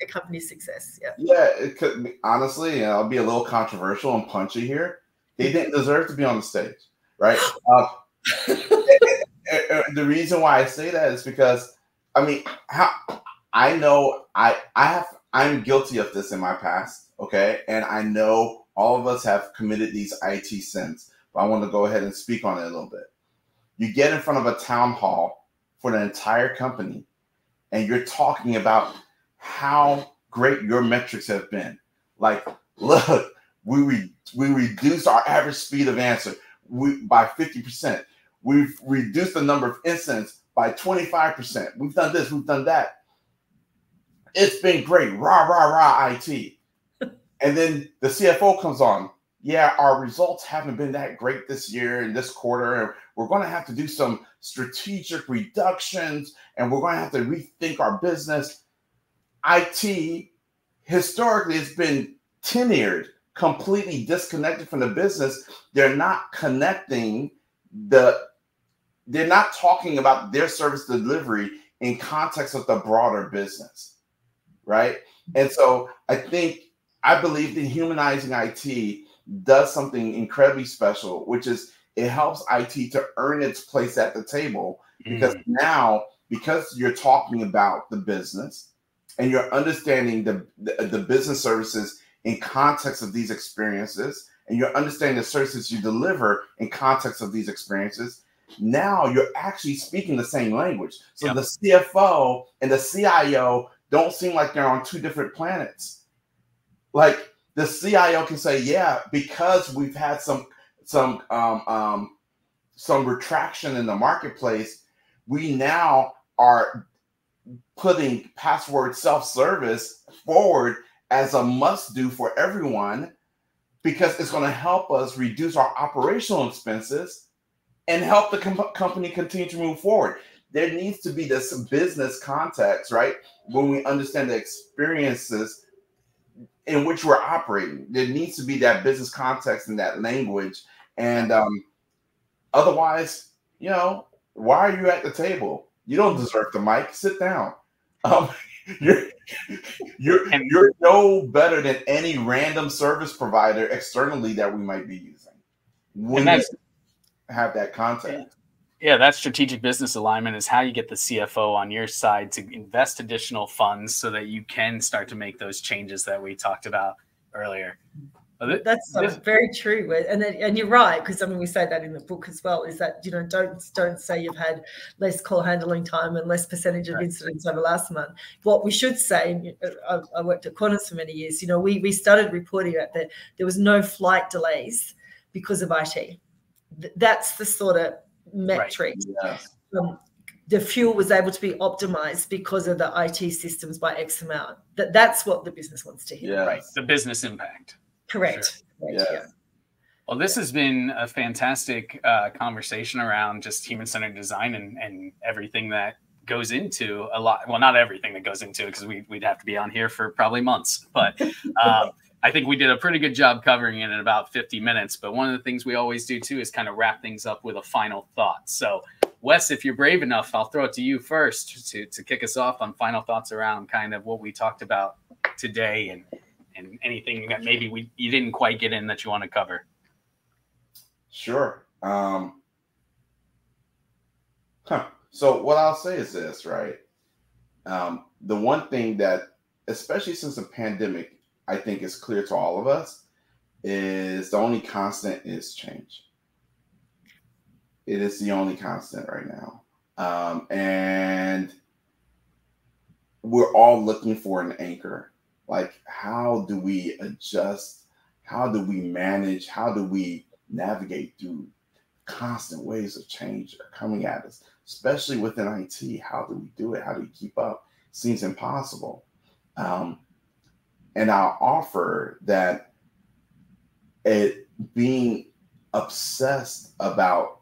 a company's success. Yeah, it could be, honestly, I'll be a little controversial and punchy here. They didn't deserve to be on the stage, right? The reason why I say that is because, I mean, I know I'm guilty of this in my past, okay? And I know all of us have committed these IT sins, but I want to go ahead and speak on it a little bit. You get in front of a town hall for the entire company, and you're talking about how great your metrics have been. Like, look, we reduced our average speed of answer by 50%. We've reduced the number of incidents by 25%. We've done this, we've done that. It's been great, rah, rah, rah, IT. And then the CFO comes on. Yeah, our results haven't been that great this year and this quarter. And we're going to have to do some strategic reductions, and we're going to have to rethink our business. IT historically has been tenured, completely disconnected from the business. They're not connecting they're not talking about their service delivery in context of the broader business, right? And so I believe that humanizing IT does something incredibly special, which is it helps IT to earn its place at the table, because now, because you're talking about the business and you're understanding the business services in context of these experiences, and you're understanding the services you deliver in context of these experiences, now you're actually speaking the same language. So the CFO and the CIO don't seem like they're on two different planets. Like the CIO can say, yeah, because we've had some retraction in the marketplace, we now are putting password self-service forward as a must-do for everyone, because it's going to help us reduce our operational expenses and help the company continue to move forward. There needs to be this business context, right? When we understand the experiences in which we're operating, there needs to be that business context and that language. And otherwise, why are you at the table? You don't deserve the mic. Sit down. You're no better than any random service provider externally that we might be using. Have that context. Yeah, that strategic business alignment is how you get the CFO on your side to invest additional funds so that you can start to make those changes that we talked about earlier. That's very true, and you're right, because we say that in the book as well. Is that don't say you've had less call handling time and less percentage of incidents over last month. What we should say, I worked at Qantas for many years. We started reporting that there was no flight delays because of IT. That's the sort of metric. Right. Yeah. The fuel was able to be optimized because of the IT systems by X amount. That's what the business wants to hear. Yes. Right. The business impact. Correct. Sure. Yeah. Well, this has been a fantastic conversation around just human-centered design and everything that goes into a lot. Well, not everything that goes into it, because we'd have to be on here for probably months. But I think we did a pretty good job covering it in about 50 minutes. But one of the things we always do, too, is kind of wrap things up with a final thought. So, Wes, if you're brave enough, I'll throw it to you first to kick us off on final thoughts around kind of what we talked about today and anything that maybe you didn't quite get in that you want to cover. Sure. So what I'll say is this, right? The one thing that, especially since the pandemic, I think is clear to all of us, is the only constant is change. It is the only constant right now. And we're all looking for an anchor. Like, how do we adjust? How do we manage? How do we navigate through constant waves of change that are coming at us, especially within IT? How do we do it? How do we keep up? Seems impossible. And I'll offer that being obsessed about,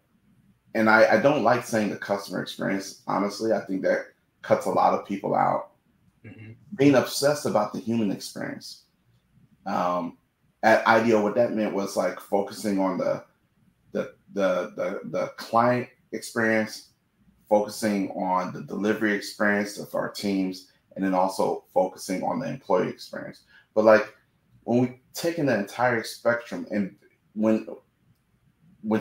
and I don't like saying the customer experience, honestly. I think that cuts a lot of people out. Mm-hmm. Being obsessed about the human experience. At IDEO, what that meant was like focusing on the client experience, focusing on the delivery experience of our teams, and then also focusing on the employee experience. But like when we take in the entire spectrum, and when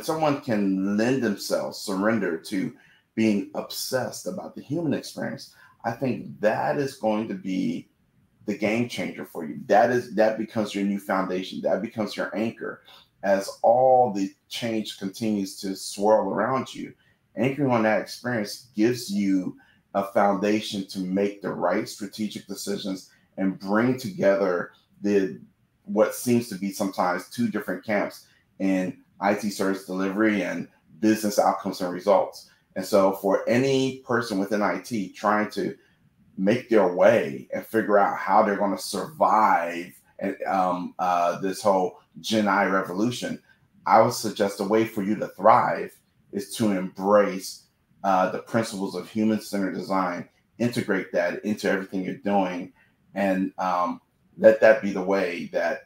someone can lend themselves, surrender to being obsessed about the human experience, I think that is going to be the game changer for you. That becomes your new foundation. That becomes your anchor as all the change continues to swirl around you. Anchoring on that experience gives you a foundation to make the right strategic decisions and bring together what seems to be sometimes two different camps in IT service delivery and business outcomes and results. And so for any person within IT trying to make their way and figure out how they're going to survive and this whole Gen I revolution, I would suggest a way for you to thrive is to embrace the principles of human-centered design, integrate that into everything you're doing, and let that be the way that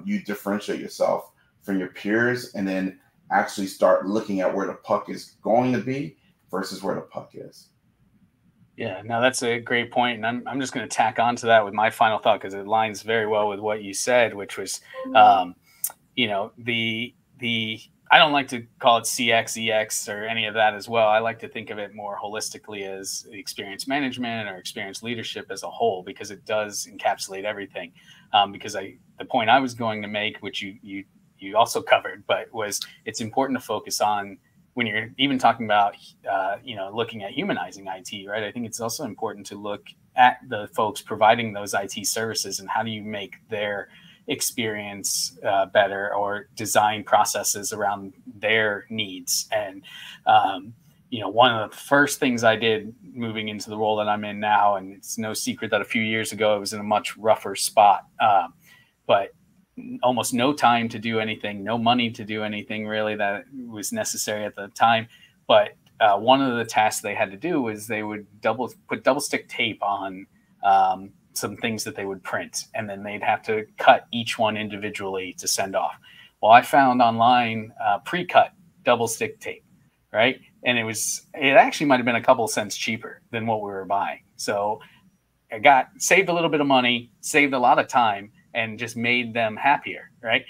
you differentiate yourself from your peers, and then actually start looking at where the puck is going to be versus where the puck is. Yeah, no, that's a great point. And I'm just going to tack on to that with my final thought, because it aligns very well with what you said, which was, you know, the I don't like to call it CX, EX, or any of that as well. I like to think of it more holistically as experience management or experience leadership as a whole, because it does encapsulate everything. Because the point I was going to make, which you also covered, but was it's important to focus on when you're even talking about, you know, looking at humanizing IT, right? I think it's also important to look at the folks providing those IT services and how do you make their experience better, or design processes around their needs. And, you know, one of the first things I did moving into the role that I'm in now, and it's no secret that a few years ago I was in a much rougher spot, but almost no time to do anything, no money to do anything really that was necessary at the time. But one of the tasks they had to do was they would put double stick tape on some things that they would print, and then they'd have to cut each one individually to send off. Well, I found online pre-cut double stick tape, right? And it actually might have been a couple of cents cheaper than what we were buying. So I saved a little bit of money, saved a lot of time, and just made them happier, right?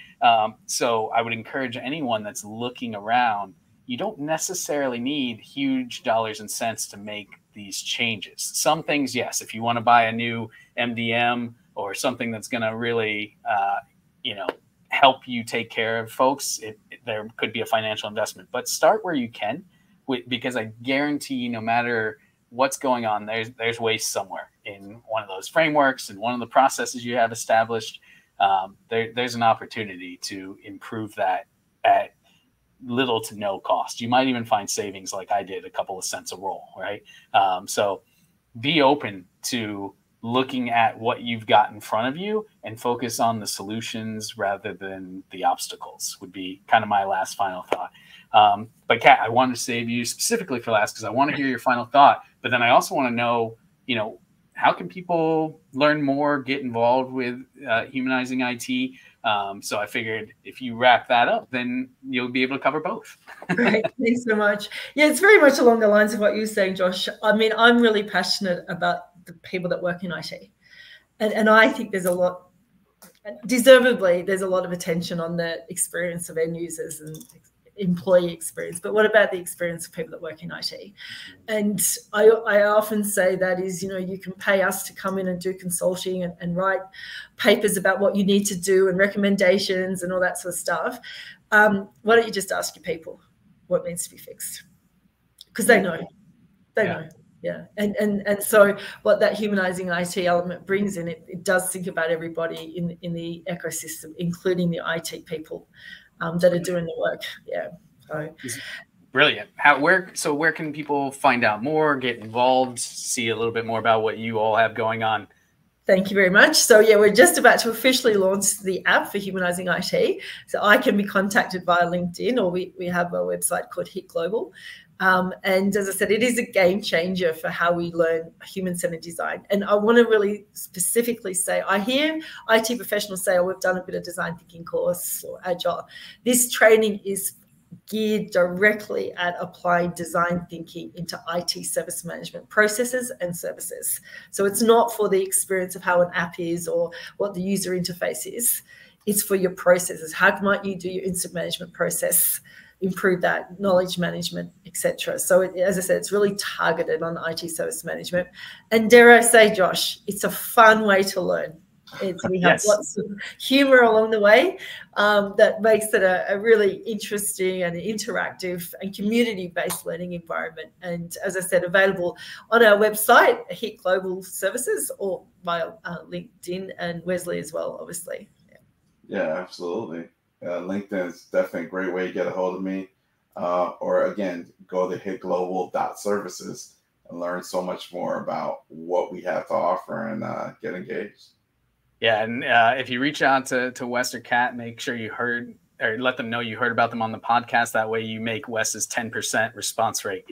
So I would encourage anyone that's looking around, you don't necessarily need huge dollars and cents to make these changes. Some things, yes, if you want to buy a new MDM or something that's going to really, you know, help you take care of folks, there could be a financial investment. But start where you can, because I guarantee you, no matter what's going on, there's waste somewhere in one of those frameworks and one of the processes you have established. There's an opportunity to improve that at little to no cost. You might even find savings, like I did, a couple of cents a roll, right? So be open to looking at what you've got in front of you and focus on the solutions rather than the obstacles, would be kind of my last final thought. But Kat, I wanted to save you specifically for last, because I want to hear your final thought, but then I also want to know, you know, how can people learn more, get involved with humanizing IT? So I figured if you wrap that up, then you'll be able to cover both. Great, thanks so much. Yeah, it's very much along the lines of what you were saying, Josh. I mean, I'm really passionate about the people that work in IT. And I think there's a lot, deservedly, there's a lot of attention on the experience of end users and employee experience, but what about the experience of people that work in IT? And I often say that is, you know, you can pay us to come in and do consulting and write papers about what you need to do and recommendations and all that sort of stuff. Why don't you just ask your people what needs to be fixed? Because they know. They know. Yeah. And so what that humanizing IT element brings in, it does think about everybody in the ecosystem, including the IT people that are doing the work. Yeah. So. Brilliant. Where can people find out more, get involved, see a little bit more about what you all have going on? Thank you very much. So yeah, we're just about to officially launch the app for Humanizing IT. So I can be contacted via LinkedIn, or we have a website called Hit Global. And as I said, it is a game changer for how we learn human-centered design. And I want to really specifically say, I hear IT professionals say, oh, we've done a bit of design thinking course or agile. This training is geared directly at applying design thinking into IT service management processes and services. So it's not for the experience of how an app is or what the user interface is. It's for your processes. How might you do your incident management process, improve that, knowledge management, etc. So as I said, it's really targeted on IT service management. And dare I say, Josh, it's a fun way to learn. We have lots of humor along the way that makes it a really interesting and interactive and community-based learning environment. And as I said, available on our website, Hit Global Services, or via LinkedIn and Wesley as well, obviously. Yeah, absolutely. LinkedIn is definitely a great way to get a hold of me. Or again, go to hitglobal.services and learn so much more about what we have to offer and get engaged. Yeah, and if you reach out to Wes or Kat, make sure you heard, or let them know you heard about them on the podcast. That way you make Wes's 10% response rate.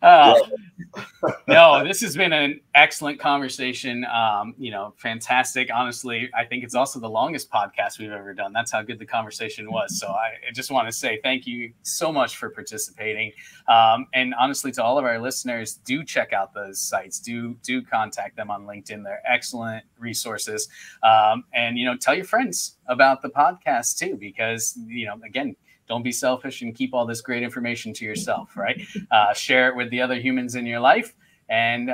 No, No, this has been an excellent conversation. You know, fantastic. Honestly, I think it's also the longest podcast we've ever done. That's how good the conversation was. So I just want to say thank you so much for participating. And honestly, to all of our listeners, do check out those sites. Do contact them on LinkedIn. They're excellent resources. And, you know, tell your friends about the podcast too, because, you know, again, don't be selfish and keep all this great information to yourself, right? Share it with the other humans in your life. And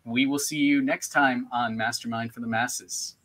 we will see you next time on Mastermind for the Masses.